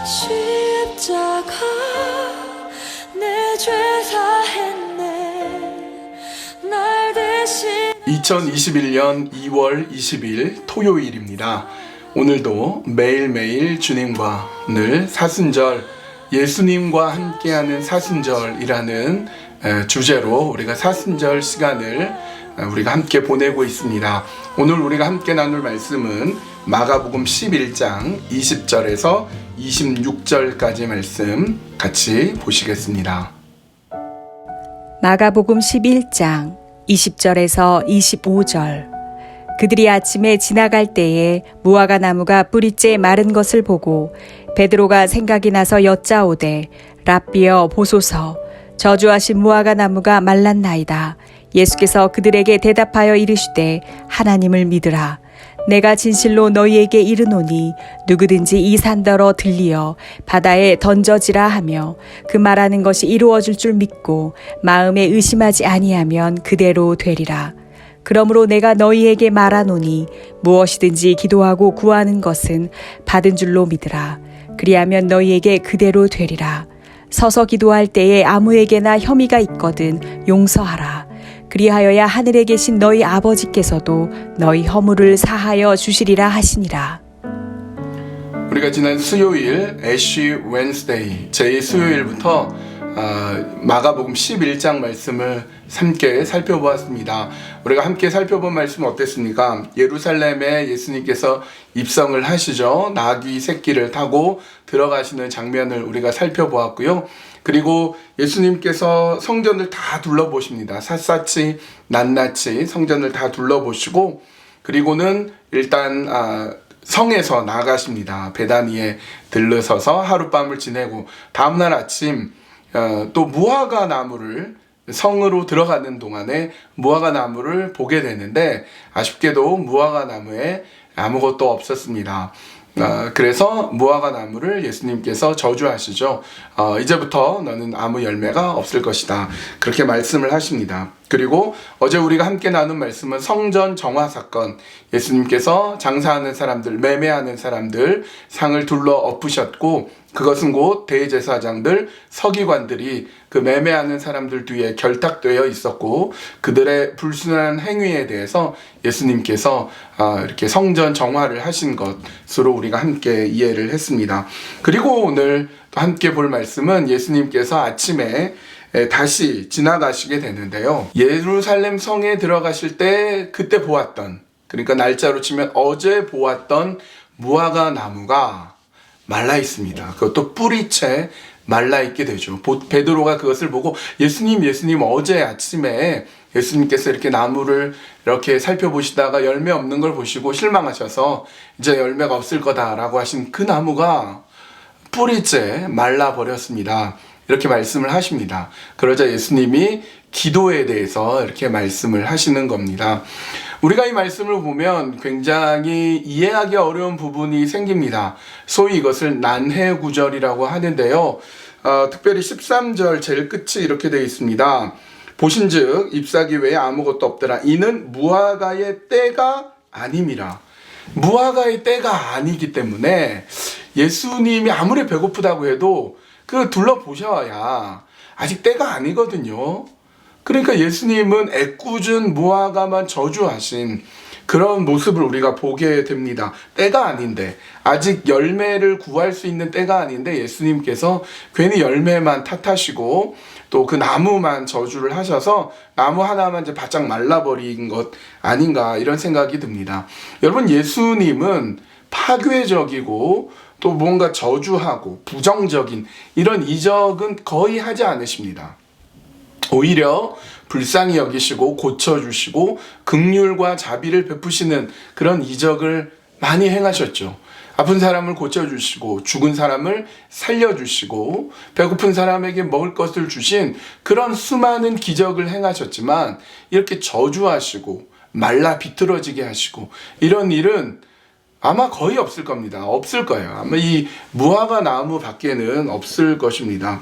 십자가 내 죄 사했네 날 대신 2021년 2월 20일 토요일입니다. 오늘도 매일매일 주님과 늘 사순절, 예수님과 함께하는 사순절이라는 주제로 우리가 사순절 시간을 우리가 함께 보내고 있습니다. 오늘 우리가 함께 나눌 말씀은 마가복음 11장 20절에서 26절까지 말씀 같이 보시겠습니다. 마가복음 11장 20절에서 25절. 그들이 아침에 지나갈 때에 무화과 나무가 뿌리째 마른 것을 보고 베드로가 생각이 나서 여짜오되 랍비여 보소서 저주하신 무화과 나무가 말랐나이다. 예수께서 그들에게 대답하여 이르시되 하나님을 믿으라. 내가 진실로 너희에게 이르노니 누구든지 이 산더러 들리어 바다에 던져지라 하며 그 말하는 것이 이루어질 줄 믿고 마음에 의심하지 아니하면 그대로 되리라. 그러므로 내가 너희에게 말하노니 무엇이든지 기도하고 구하는 것은 받은 줄로 믿으라. 그리하면 너희에게 그대로 되리라. 서서 기도할 때에 아무에게나 혐의가 있거든 용서하라. 그리하여야 하늘에 계신 너희 아버지께서도 너희 허물을 사하여 주시리라 하시니라. 우리가 지난 수요일 애쉬 웬스데이 제2수요일부터 마가복음 11장 말씀을 함께 살펴보았습니다. 우리가 함께 살펴본 말씀 어땠습니까? 예루살렘에 예수님께서 입성을 하시죠. 나귀 새끼를 타고 들어가시는 장면을 우리가 살펴보았고요. 그리고 예수님께서 성전을 다 둘러보십니다. 샅샅이 낱낱이 성전을 다 둘러보시고 그리고는 일단 성에서 나가십니다. 베다니에 들러서서 하룻밤을 지내고 다음날 아침 또 무화과 나무를 성으로 들어가는 동안에 무화과 나무를 보게 되는데 아쉽게도 무화과 나무에 아무것도 없었습니다. 그래서 무화과 나무를 예수님께서 저주하시죠. 이제부터 너는 아무 열매가 없을 것이다. 그렇게 말씀을 하십니다. 그리고 어제 우리가 함께 나눈 말씀은 성전 정화 사건, 예수님께서 장사하는 사람들, 매매하는 사람들 상을 둘러 엎으셨고 그것은 곧 대제사장들, 서기관들이 그 매매하는 사람들 뒤에 결탁되어 있었고 그들의 불순한 행위에 대해서 예수님께서 이렇게 성전 정화를 하신 것으로 우리가 함께 이해를 했습니다. 그리고 오늘 또 함께 볼 말씀은 예수님께서 아침에 다시 지나가시게 되는데요. 예루살렘 성에 들어가실 때 그때 보았던, 그러니까 날짜로 치면 어제 보았던 무화과 나무가 말라 있습니다. 그것도 뿌리채 말라 있게 되죠. 베드로가 그것을 보고 예수님 어제 아침에 예수님께서 이렇게 나무를 이렇게 살펴보시다가 열매 없는 걸 보시고 실망하셔서 이제 열매가 없을 거다라고 하신 그 나무가 뿌리째 말라 버렸습니다. 이렇게 말씀을 하십니다. 그러자 예수님이 기도에 대해서 이렇게 말씀을 하시는 겁니다. 우리가 이 말씀을 보면 굉장히 이해하기 어려운 부분이 생깁니다. 소위 이것을 난해구절이라고 하는데요. 특별히 13절 제일 끝이 이렇게 되어 있습니다. 보신즉 잎사귀 외에 아무것도 없더라. 이는 무화과의 때가 아님이라. 무화과의 때가 아니기 때문에 예수님이 아무리 배고프다고 해도 그 둘러보셔야 아직 때가 아니거든요. 그러니까 예수님은 애꿎은 무화과만 저주하신 그런 모습을 우리가 보게 됩니다. 때가 아닌데, 아직 열매를 구할 수 있는 때가 아닌데 예수님께서 괜히 열매만 탓하시고 또 그 나무만 저주를 하셔서 나무 하나만 이제 바짝 말라버린 것 아닌가 이런 생각이 듭니다. 여러분, 예수님은 파괴적이고 또 뭔가 저주하고 부정적인 이런 이적은 거의 하지 않으십니다. 오히려 불쌍히 여기시고 고쳐주시고 긍휼과 자비를 베푸시는 그런 이적을 많이 행하셨죠. 아픈 사람을 고쳐주시고 죽은 사람을 살려주시고 배고픈 사람에게 먹을 것을 주신 그런 수많은 기적을 행하셨지만 이렇게 저주하시고 말라 비틀어지게 하시고 이런 일은 아마 거의 없을 겁니다. 없을 거예요. 아마 이 무화과 나무 밖에는 없을 것입니다.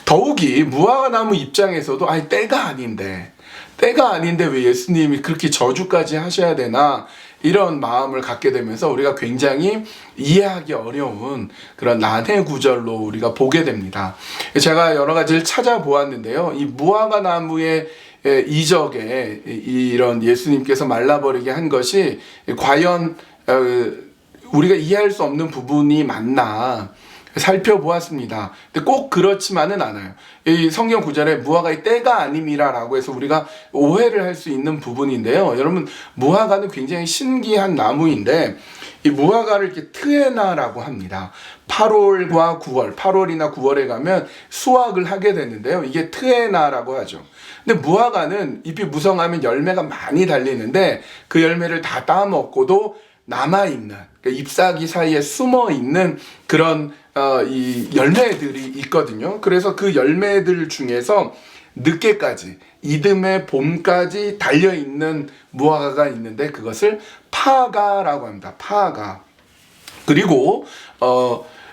더욱이 무화과 나무 입장에서도 때가 아닌데 왜 예수님이 그렇게 저주까지 하셔야 되나 이런 마음을 갖게 되면서 우리가 굉장히 이해하기 어려운 그런 난해 구절로 우리가 보게 됩니다. 제가 여러 가지를 찾아보았는데요. 이 무화과 나무의 이적에 이런 예수님께서 말라버리게 한 것이 과연 우리가 이해할 수 없는 부분이 맞나 살펴보았습니다. 근데 꼭 그렇지만은 않아요. 이 성경 구절에 무화과의 때가 아님이라라고 해서 우리가 오해를 할 수 있는 부분인데요. 여러분, 무화과는 굉장히 신기한 나무인데 이 무화과를 이렇게 트에나라고 합니다. 8월과 9월, 8월이나 9월에 가면 수확을 하게 되는데요. 이게 트에나라고 하죠. 근데 무화과는 잎이 무성하면 열매가 많이 달리는데 그 열매를 다 따먹고도 남아있는, 그러니까 잎사귀 사이에 숨어있는 그런 이 열매들이 있거든요. 그래서 그 열매들 중에서 늦게까지, 이듬해 봄까지 달려있는 무화과가 있는데 그것을 파가라고 합니다. 파가. 그리고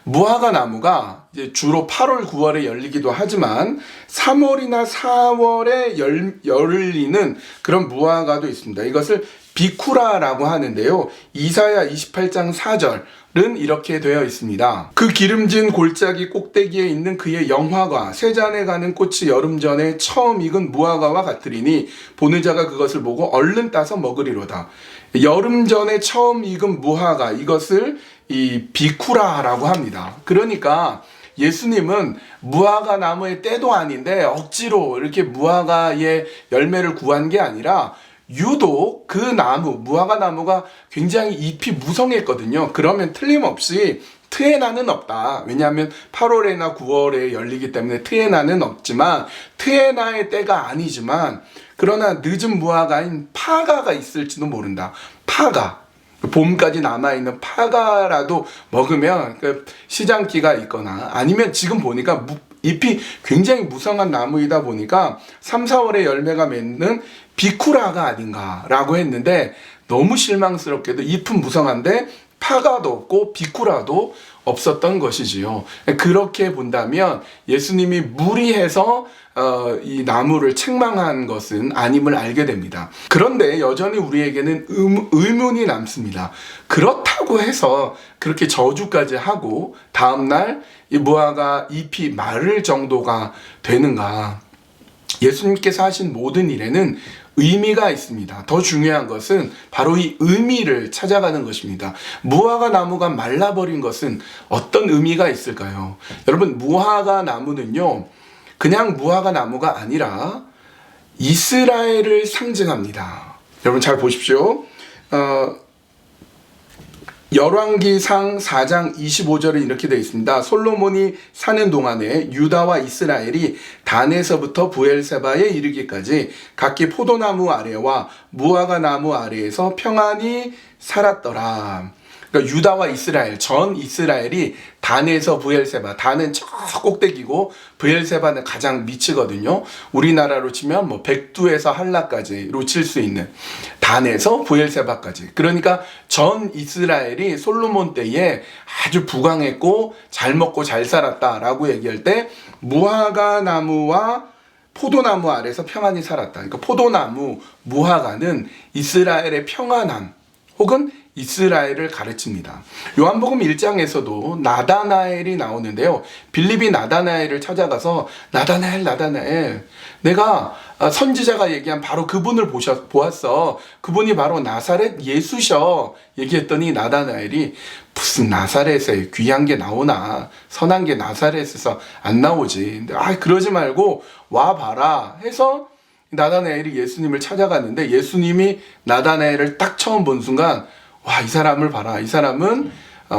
무화과 나무가 이제 주로 8월, 9월에 열리기도 하지만 3월이나 4월에 열리는 그런 무화과도 있습니다. 이것을 비쿠라라고 하는데요. 이사야 28장 4절은 이렇게 되어 있습니다. 그 기름진 골짜기 꼭대기에 있는 그의 영화과 세잔에 가는 꽃이 여름 전에 처음 익은 무화과와 같으리니 보는 자가 그것을 보고 얼른 따서 먹으리로다. 여름 전에 처음 익은 무화과, 이것을 이 비쿠라라고 합니다. 그러니까 예수님은 무화과 나무의 때도 아닌데 억지로 이렇게 무화과의 열매를 구한 게 아니라 유독 그 나무, 무화과 나무가 굉장히 잎이 무성했거든요. 그러면 틀림없이 트에나는 없다. 왜냐하면 8월에나 9월에 열리기 때문에 트에나는 없지만 트에나의 때가 아니지만 그러나 늦은 무화과인 파가가 있을지도 모른다. 파가. 봄까지 남아있는 파가라도 먹으면 그 시장기가 있거나 아니면 지금 보니까 잎이 굉장히 무성한 나무이다 보니까 3, 4월에 열매가 맺는 비쿠라가 아닌가라고 했는데 너무 실망스럽게도 잎은 무성한데 파가도 없고 비쿠라도 없었던 것이지요. 그렇게 본다면 예수님이 무리해서 이 나무를 책망한 것은 아님을 알게 됩니다. 그런데 여전히 우리에게는 의문이 남습니다. 그렇다고 해서 그렇게 저주까지 하고 다음날 이 무화과 잎이 마를 정도가 되는가? 예수님께서 하신 모든 일에는 의미가 있습니다. 더 중요한 것은 바로 이 의미를 찾아가는 것입니다. 무화과 나무가 말라버린 것은 어떤 의미가 있을까요? 여러분, 무화과 나무는요, 그냥 무화과 나무가 아니라 이스라엘을 상징합니다. 여러분 잘 보십시오. 열왕기상 4장 25절에 이렇게 되어 있습니다. 솔로몬이 사는 동안에 유다와 이스라엘이 단에서부터 부엘세바에 이르기까지 각기 포도나무 아래와 무화과 나무 아래에서 평안히 살았더라. 그러니까 유다와 이스라엘, 전 이스라엘이 단에서 부엘세바, 단은 저 꼭대기고 부엘세바는 가장 밑이거든요. 우리나라로 치면 뭐 백두에서 한라까지로 칠 수 있는 단에서 부엘세바까지. 그러니까 전 이스라엘이 솔로몬 때에 아주 부강했고 잘 먹고 잘 살았다라고 얘기할 때 무화과 나무와 포도나무 아래서 평안히 살았다. 그러니까 포도나무, 무화과는 이스라엘의 평안함 혹은 이스라엘을 가르칩니다. 요한복음 1장에서도 나다나엘이 나오는데요. 빌립이 나다나엘을 찾아가서 나다나엘 내가 선지자가 얘기한 바로 그분을 보았어. 그분이 바로 나사렛 예수셔. 얘기했더니 나다나엘이 무슨 나사렛에 귀한 게 나오나, 선한 게 나사렛에서 안 나오지. 그러지 말고 와봐라 해서 나다나엘이 예수님을 찾아갔는데 예수님이 나다나엘을 딱 처음 본 순간 와, 이 사람을 봐라. 이 사람은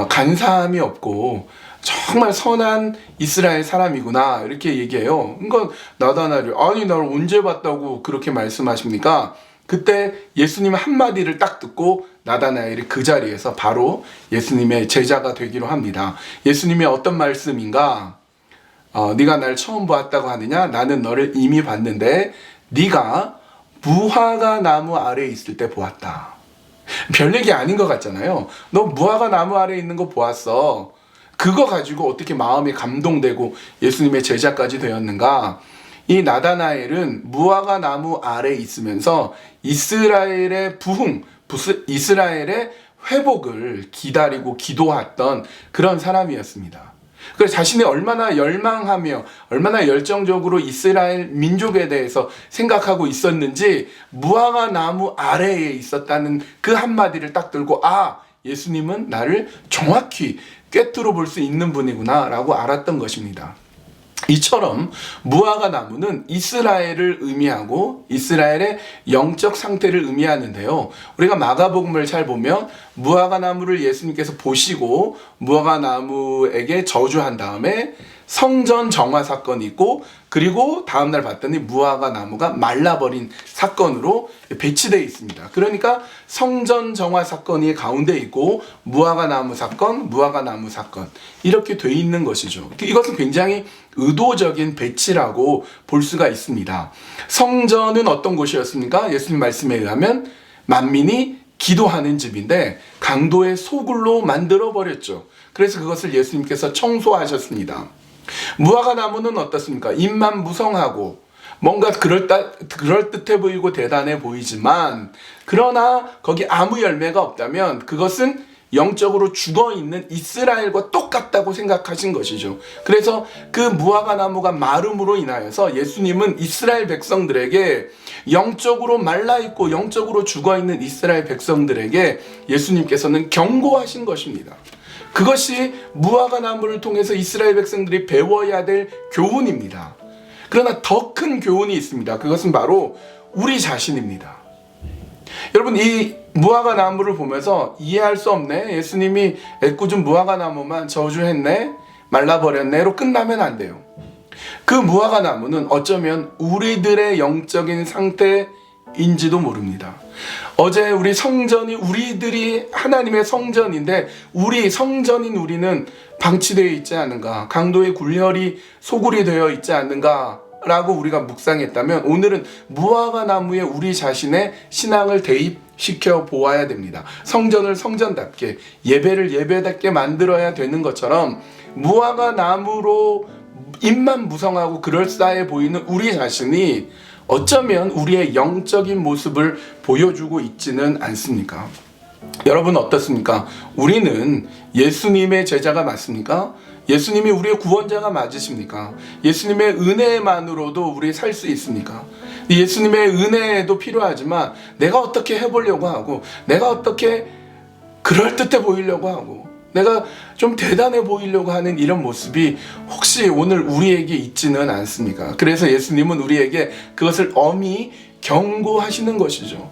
간사함이 없고 정말 선한 이스라엘 사람이구나 이렇게 얘기해요. 그러니까 나다나엘이 아니 나를 언제 봤다고 그렇게 말씀하십니까? 그때 예수님의 한마디를 딱 듣고 나다나엘이 그 자리에서 바로 예수님의 제자가 되기로 합니다. 예수님이 어떤 말씀인가? 네가 날 처음 보았다고 하느냐? 나는 너를 이미 봤는데 네가 무화과 나무 아래에 있을 때 보았다. 별 얘기 아닌 것 같잖아요. 너 무화과 나무 아래에 있는 거 보았어. 그거 가지고 어떻게 마음이 감동되고 예수님의 제자까지 되었는가? 이 나다나엘은 무화과 나무 아래에 있으면서 이스라엘의 이스라엘의 회복을 기다리고 기도했던 그런 사람이었습니다. 그래서 자신이 얼마나 열망하며 얼마나 열정적으로 이스라엘 민족에 대해서 생각하고 있었는지 무화과 나무 아래에 있었다는 그 한마디를 딱 들고 예수님은 나를 정확히 꿰뚫어 볼 수 있는 분이구나 라고 알았던 것입니다. 이처럼 무화과 나무는 이스라엘을 의미하고 이스라엘의 영적 상태를 의미하는데요. 우리가 마가복음을 잘 보면 무화과 나무를 예수님께서 보시고 무화과 나무에게 저주한 다음에 성전 정화 사건이 있고, 그리고 다음날 봤더니 무화과 나무가 말라버린 사건으로 배치되어 있습니다. 그러니까 성전 정화 사건이 가운데 있고 무화과 나무 사건 이렇게 돼 있는 것이죠. 이것은 굉장히 의도적인 배치라고 볼 수가 있습니다. 성전은 어떤 곳이었습니까? 예수님 말씀에 의하면 만민이 기도하는 집인데 강도의 소굴로 만들어 버렸죠. 그래서 그것을 예수님께서 청소하셨습니다. 무화과 나무는 어떻습니까? 잎만 무성하고 뭔가 그럴듯해 보이고 대단해 보이지만, 그러나 거기 아무 열매가 없다면 그것은 영적으로 죽어있는 이스라엘과 똑같다고 생각하신 것이죠. 그래서 그 무화과 나무가 마름으로 인하여서 예수님은 이스라엘 백성들에게, 영적으로 말라있고 영적으로 죽어있는 이스라엘 백성들에게 예수님께서는 경고하신 것입니다. 그것이 무화과 나무를 통해서 이스라엘 백성들이 배워야 될 교훈입니다. 그러나 더 큰 교훈이 있습니다. 그것은 바로 우리 자신입니다. 여러분, 이 무화과 나무를 보면서 이해할 수 없네, 예수님이 애꿎은 무화과 나무만 저주했네, 말라버렸네로 끝나면 안 돼요. 그 무화과 나무는 어쩌면 우리들의 영적인 상태인지도 모릅니다. 어제 우리 성전이 우리들이 하나님의 성전인데 우리 성전인 우리는 방치되어 있지 않은가, 강도의 굴혈이 소굴이 되어 있지 않는가 라고 우리가 묵상했다면, 오늘은 무화과 나무에 우리 자신의 신앙을 대입시켜 보아야 됩니다. 성전을 성전답게, 예배를 예배답게 만들어야 되는 것처럼 무화과 나무로 잎만 무성하고 그럴싸해 보이는 우리 자신이 어쩌면 우리의 영적인 모습을 보여주고 있지는 않습니까? 여러분 어떻습니까? 우리는 예수님의 제자가 맞습니까? 예수님이 우리의 구원자가 맞으십니까? 예수님의 은혜만으로도 우리 살 수 있습니까? 예수님의 은혜도 필요하지만 내가 어떻게 해보려고 하고, 내가 어떻게 그럴듯해 보이려고 하고, 내가 좀 대단해 보이려고 하는 이런 모습이 혹시 오늘 우리에게 있지는 않습니까? 그래서 예수님은 우리에게 그것을 엄히 경고하시는 것이죠.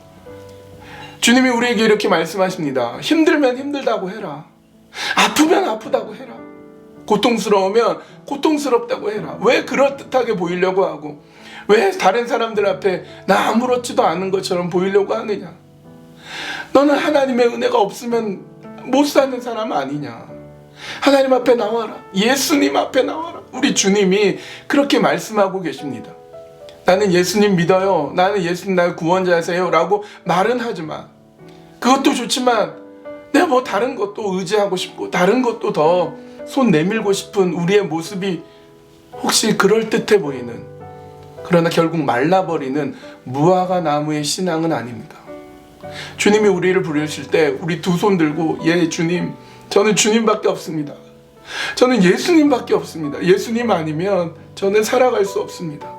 주님이 우리에게 이렇게 말씀하십니다. 힘들면 힘들다고 해라. 아프면 아프다고 해라. 고통스러우면 고통스럽다고 해라. 왜 그럴듯하게 보이려고 하고, 왜 다른 사람들 앞에 나 아무렇지도 않은 것처럼 보이려고 하느냐? 너는 하나님의 은혜가 없으면 못 사는 사람 아니냐? 하나님 앞에 나와라. 예수님 앞에 나와라. 우리 주님이 그렇게 말씀하고 계십니다. 나는 예수님 믿어요, 나는 예수님 나의 구원자세요 라고 말은 하지만, 그것도 좋지만 내가 뭐 다른 것도 의지하고 싶고 다른 것도 더 손 내밀고 싶은 우리의 모습이 혹시 그럴듯해 보이는, 그러나 결국 말라버리는 무화과 나무의 신앙은 아닙니다. 주님이 우리를 부르실 때 우리 두 손 들고, 예 주님, 저는 주님밖에 없습니다. 저는 예수님밖에 없습니다. 예수님 아니면 저는 살아갈 수 없습니다.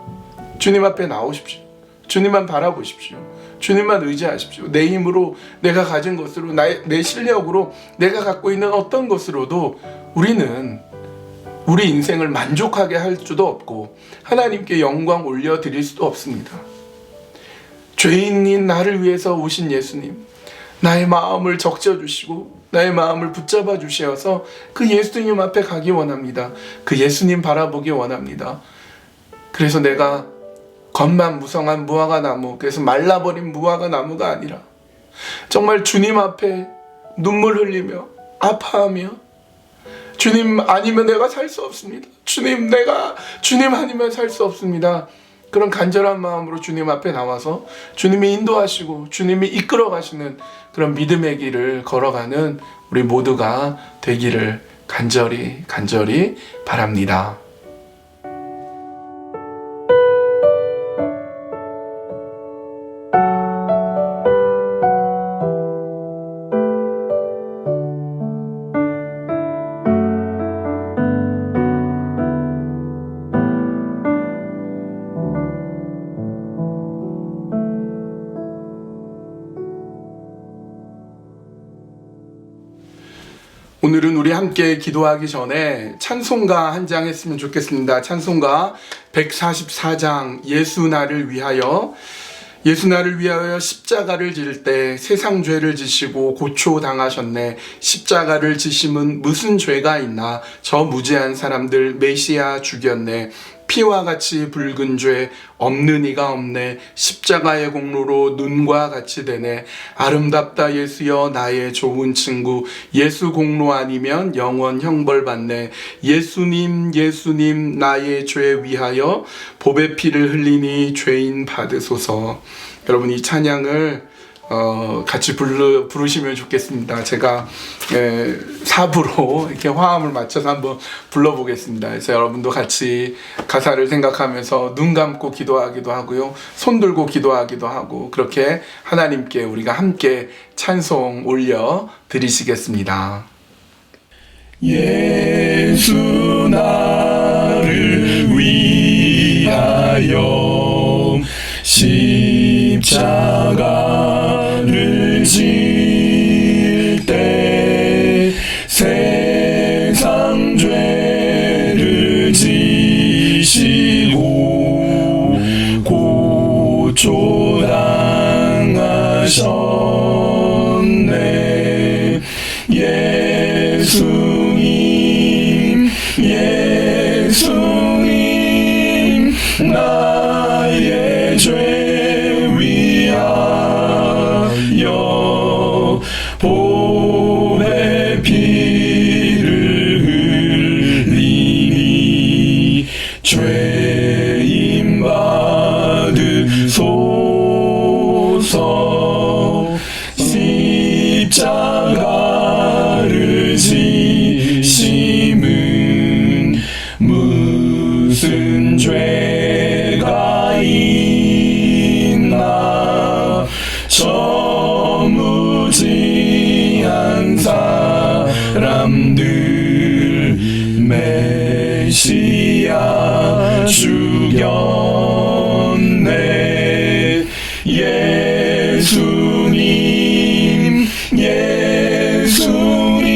주님 앞에 나오십시오. 주님만 바라보십시오. 주님만 의지하십시오. 내 힘으로, 내가 가진 것으로, 내 실력으로, 내가 갖고 있는 어떤 것으로도 우리는 우리 인생을 만족하게 할 수도 없고 하나님께 영광 올려드릴 수도 없습니다. 죄인인 나를 위해서 오신 예수님, 나의 마음을 적셔주시고 나의 마음을 붙잡아 주셔서 그 예수님 앞에 가기 원합니다. 그 예수님 바라보기 원합니다. 그래서 내가 겉만 무성한 무화과 나무, 그래서 말라버린 무화과 나무가 아니라 정말 주님 앞에 눈물 흘리며 아파하며, 주님 아니면 내가 살 수 없습니다. 주님 아니면 살 수 없습니다. 그런 간절한 마음으로 주님 앞에 나와서 주님이 인도하시고 주님이 이끌어 가시는 그런 믿음의 길을 걸어가는 우리 모두가 되기를 간절히 바랍니다. 오늘은 우리 함께 기도하기 전에 찬송가 한 장 했으면 좋겠습니다. 찬송가 144장 예수 나를 위하여. 예수 나를 위하여 십자가를 질 때 세상 죄를 지시고 고초당하셨네. 십자가를 지심은 무슨 죄가 있나. 저 무죄한 사람들 메시아 죽였네. 피와 같이 붉은 죄 없는 이가 없네. 십자가의 공로로 눈과 같이 되네. 아름답다 예수여 나의 좋은 친구. 예수 공로 아니면 영원 형벌 받네. 예수님 예수님 나의 죄 위하여 보배 피를 흘리니 죄인 받으소서. 여러분 이 찬양을 같이 부르시면 좋겠습니다. 제가 4부로 이렇게 화음을 맞춰서 한번 불러보겠습니다. 그래서 여러분도 같이 가사를 생각하면서 눈 감고 기도하기도 하고요, 손 들고 기도하기도 하고, 그렇게 하나님께 우리가 함께 찬송 올려 드리시겠습니다. 예수 나를 위하여 십자가를 질 때 세상 죄를 지시고 고초당하셨네. 예수님 예수님 나의 죄 위하여 보배 피를 흘리니 죄인 받으소서. 십자가를 지심은 무슨 죄가 있나. 저 무지한 사람들 메시아 죽였네. 예수님 예수님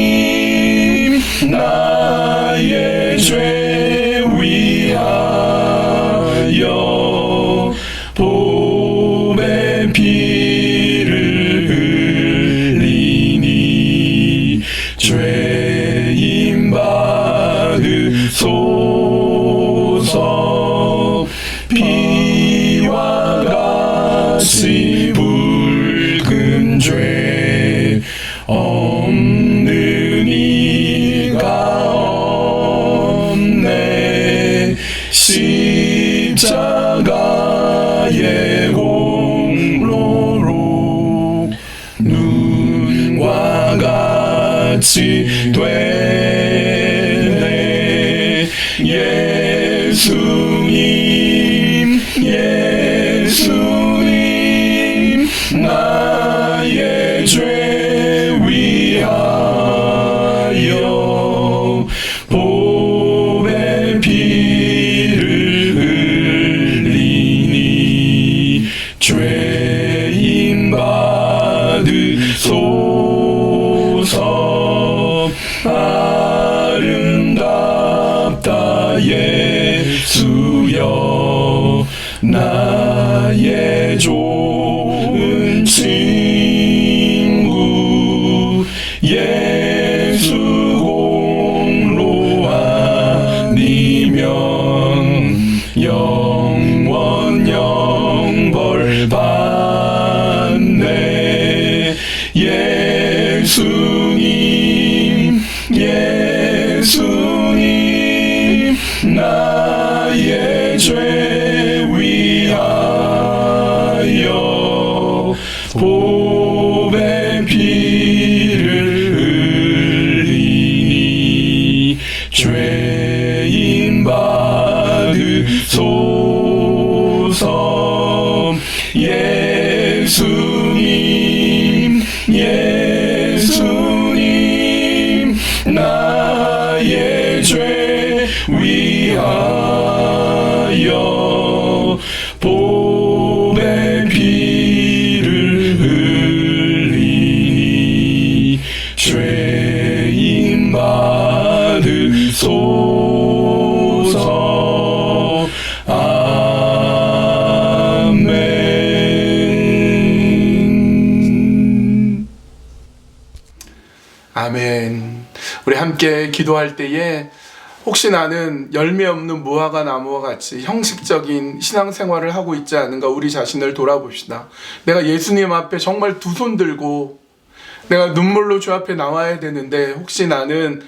나의 죄 위하여 보배 피를 흘리니 죄인 받으소서. 피와 같이 붉은 죄 없는 이가 없네. 십자가의 공로로 눈과 같이 되네. 예수님 예수님 나의 죄 위하여 보배 피를 흘리니 죄인 받으소서. 아름답다 예수여 나의 좋은 친구. 예수 공로 아니면 영원 형벌 받네. 예수님 예수님 나의 죄 위하여 보배 피를 흘리니 죄인 받으소서. 예수님 예수님 나의 죄 위하여 보배 피를 흘리니 죄인 우리 함께 기도할 때에 혹시 나는 열매 없는 무화과 나무와 같이 형식적인 신앙생활을 하고 있지 않은가 우리 자신을 돌아봅시다. 내가 예수님 앞에 정말 두 손 들고 내가 눈물로 주 앞에 나와야 되는데 혹시 나는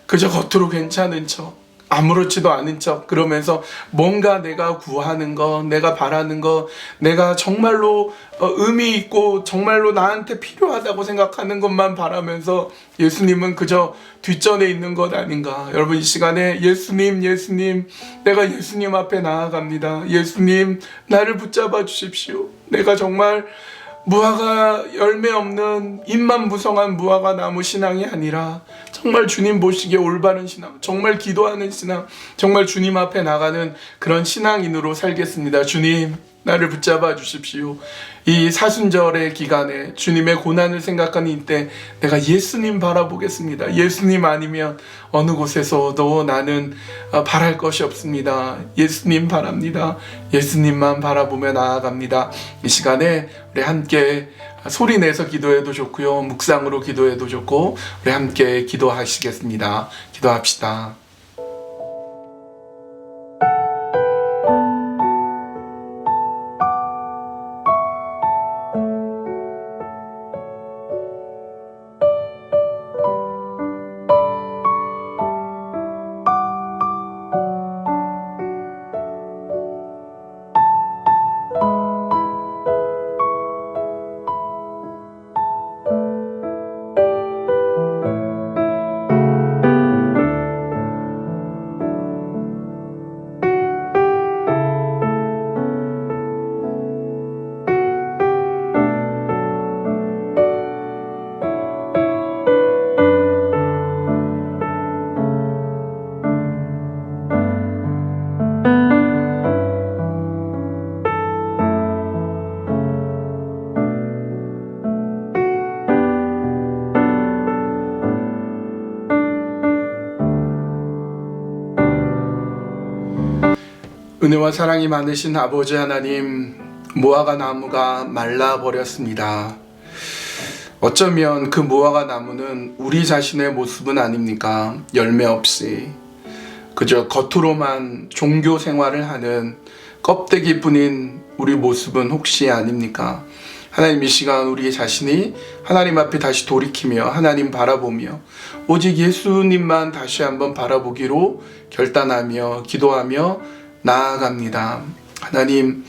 그저 겉으로 괜찮은 척, 아무렇지도 않은 척 그러면서 뭔가 내가 구하는 거, 내가 바라는 거, 내가 정말로 의미 있고 정말로 나한테 필요하다고 생각하는 것만 바라면서 예수님은 그저 뒷전에 있는 것 아닌가. 여러분 이 시간에 예수님 내가 예수님 앞에 나아갑니다. 예수님 나를 붙잡아 주십시오. 내가 정말 무화과 열매 없는 잎만 무성한 무화과 나무 신앙이 아니라 정말 주님 보시기에 올바른 신앙, 정말 기도하는 신앙, 정말 주님 앞에 나가는 그런 신앙인으로 살겠습니다. 주님 나를 붙잡아 주십시오. 이 사순절의 기간에 주님의 고난을 생각하는 이때 내가 예수님 바라보겠습니다. 예수님 아니면 어느 곳에서도 나는 바랄 것이 없습니다. 예수님 바랍니다. 예수님만 바라보며 나아갑니다. 이 시간에 우리 함께 소리내서 기도해도 좋고요, 묵상으로 기도해도 좋고 우리 함께 기도하시겠습니다. 기도합시다. 은혜와 사랑이 많으신 아버지 하나님, 무화과 나무가 말라버렸습니다. 어쩌면 그 무화과 나무는 우리 자신의 모습은 아닙니까? 열매 없이 그저 겉으로만 종교 생활을 하는 껍데기뿐인 우리 모습은 혹시 아닙니까? 하나님 이 시간 우리 자신이 하나님 앞에 다시 돌이키며 하나님 바라보며 오직 예수님만 다시 한번 바라보기로 결단하며 기도하며 나아갑니다. 하나님,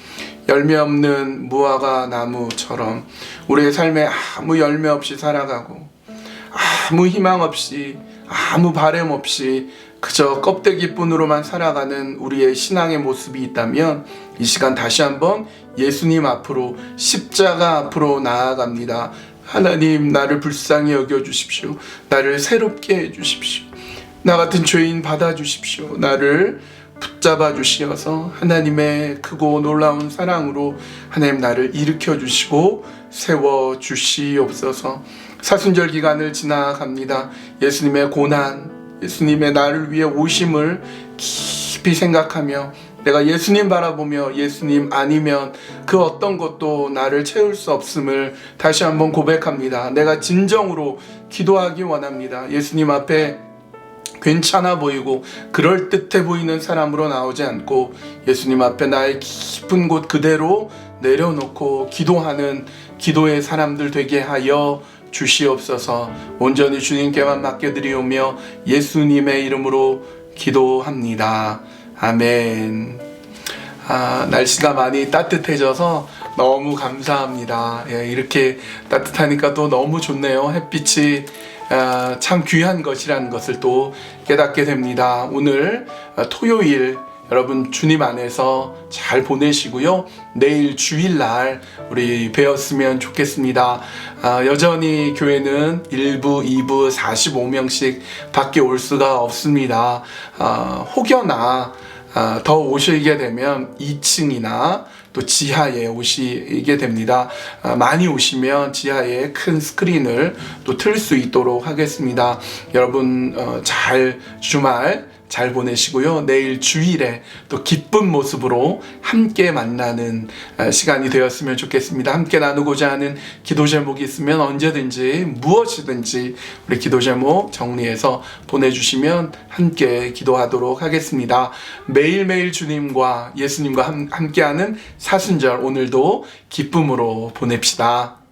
열매 없는 무화과 나무처럼 우리의 삶에 아무 열매 없이 살아가고 아무 희망 없이 아무 바람 없이 그저 껍데기뿐으로만 살아가는 우리의 신앙의 모습이 있다면 이 시간 다시 한번 예수님 앞으로, 십자가 앞으로 나아갑니다. 하나님, 나를 불쌍히 여겨주십시오. 나를 새롭게 해주십시오. 나 같은 죄인 받아주십시오. 나를 붙잡아 주시어서 하나님의 크고 놀라운 사랑으로 하나님 나를 일으켜 주시고 세워 주시옵소서. 사순절 기간을 지나갑니다. 예수님의 고난, 예수님의 나를 위해 오심을 깊이 생각하며 내가 예수님 바라보며 예수님 아니면 그 어떤 것도 나를 채울 수 없음을 다시 한번 고백합니다. 내가 진정으로 기도하기 원합니다. 예수님 앞에 괜찮아 보이고 그럴듯해 보이는 사람으로 나오지 않고 예수님 앞에 나의 깊은 곳 그대로 내려놓고 기도하는 기도의 사람들 되게 하여 주시옵소서. 온전히 주님께만 맡겨드리오며 예수님의 이름으로 기도합니다. 아멘. 날씨가 많이 따뜻해져서 너무 감사합니다. 이렇게 따뜻하니까 또 너무 좋네요. 햇빛이 참 귀한 것이라는 것을 또 깨닫게 됩니다. 오늘 토요일 여러분 주님 안에서 잘 보내시고요. 내일 주일날 우리 뵈었으면 좋겠습니다. 여전히 교회는 1부, 2부 45명씩 밖에 올 수가 없습니다. 혹여나 더 오시게 되면 2층이나 또 지하에 오시게 됩니다. 많이 오시면 지하에 큰 스크린을 또 틀 수 있도록 하겠습니다. 여러분 잘 주말 잘 보내시고요. 내일 주일에 또 기쁜 모습으로 함께 만나는 시간이 되었으면 좋겠습니다. 함께 나누고자 하는 기도 제목이 있으면 언제든지 무엇이든지 우리 기도 제목 정리해서 보내주시면 함께 기도하도록 하겠습니다. 매일매일 주님과 예수님과 함께하는 사순절 오늘도 기쁨으로 보냅시다.